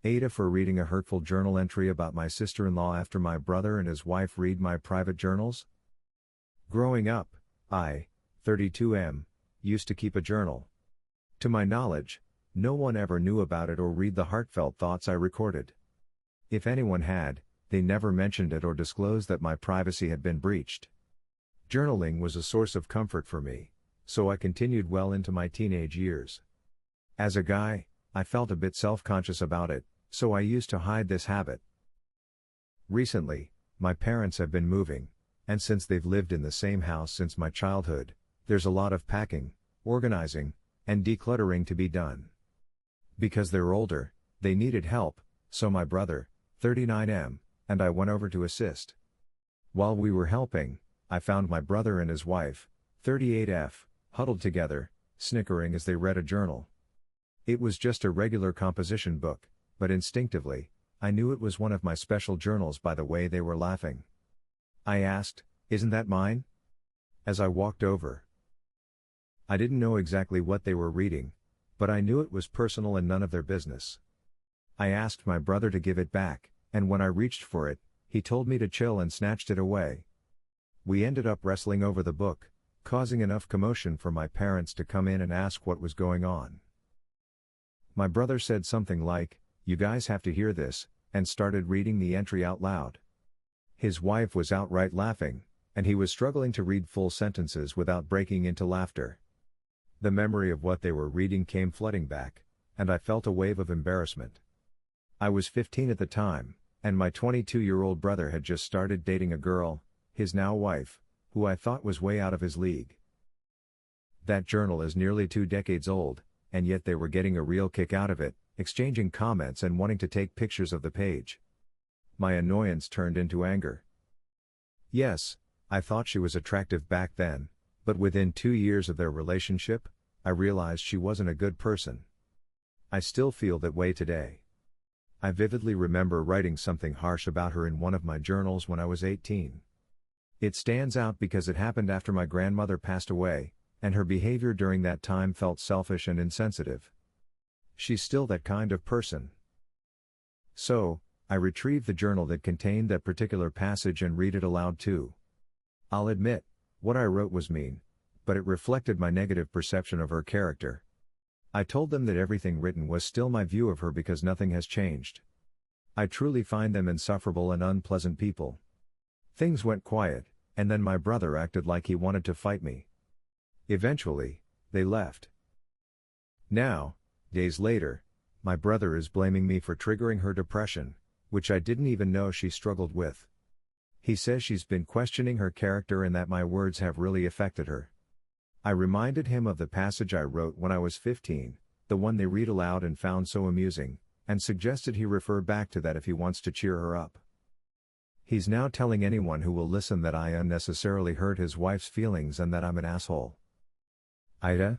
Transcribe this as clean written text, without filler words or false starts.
AITA for reading a hurtful journal entry about my sister-in-law after my brother and his wife read my private journals. Growing up, I, 32M, used to keep a journal. To my knowledge, no one ever knew about it or read the heartfelt thoughts I recorded. If anyone had, they never mentioned it or disclosed that my privacy had been breached. Journaling was a source of comfort for me, so I continued well into my teenage years. As a guy, I felt a bit self-conscious about it, so I used to hide this habit. Recently, my parents have been moving, and since they've lived in the same house since my childhood, there's a lot of packing, organizing, and decluttering to be done. Because they're older, they needed help, so my brother, 39M, and I went over to assist. While we were helping, I found my brother and his wife, 38F, huddled together, snickering as they read a journal. It was just a regular composition book, but instinctively, I knew it was one of my special journals by the way they were laughing. I asked, "Isn't that mine?" As I walked over. I didn't know exactly what they were reading, but I knew it was personal and none of their business. I asked my brother to give it back, and when I reached for it, he told me to chill and snatched it away. We ended up wrestling over the book, causing enough commotion for my parents to come in and ask what was going on. My brother said something like, "You guys have to hear this," and started reading the entry out loud. His wife was outright laughing, and he was struggling to read full sentences without breaking into laughter. The memory of what they were reading came flooding back, and I felt a wave of embarrassment. I was 15 at the time, and my 22-year-old brother had just started dating a girl, his now wife, who I thought was way out of his league. That journal is nearly 2 decades old, and yet they were getting a real kick out of it, exchanging comments and wanting to take pictures of the page. My annoyance turned into anger. Yes, I thought she was attractive back then, but within 2 years of their relationship, I realized she wasn't a good person. I still feel that way today. I vividly remember writing something harsh about her in one of my journals when I was 18. It stands out because it happened after my grandmother passed away, and her behavior during that time felt selfish and insensitive. She's still that kind of person. So, I retrieved the journal that contained that particular passage and read it aloud too. I'll admit, what I wrote was mean, but it reflected my negative perception of her character. I told them that everything written was still my view of her because nothing has changed. I truly find them insufferable and unpleasant people. Things went quiet, and then my brother acted like he wanted to fight me. Eventually, they left. Now, days later, my brother is blaming me for triggering her depression, which I didn't even know she struggled with. He says she's been questioning her character and that my words have really affected her. I reminded him of the passage I wrote when I was 15, the one they read aloud and found so amusing, and suggested he refer back to that if he wants to cheer her up. He's now telling anyone who will listen that I unnecessarily hurt his wife's feelings and that I'm an asshole. Aitah,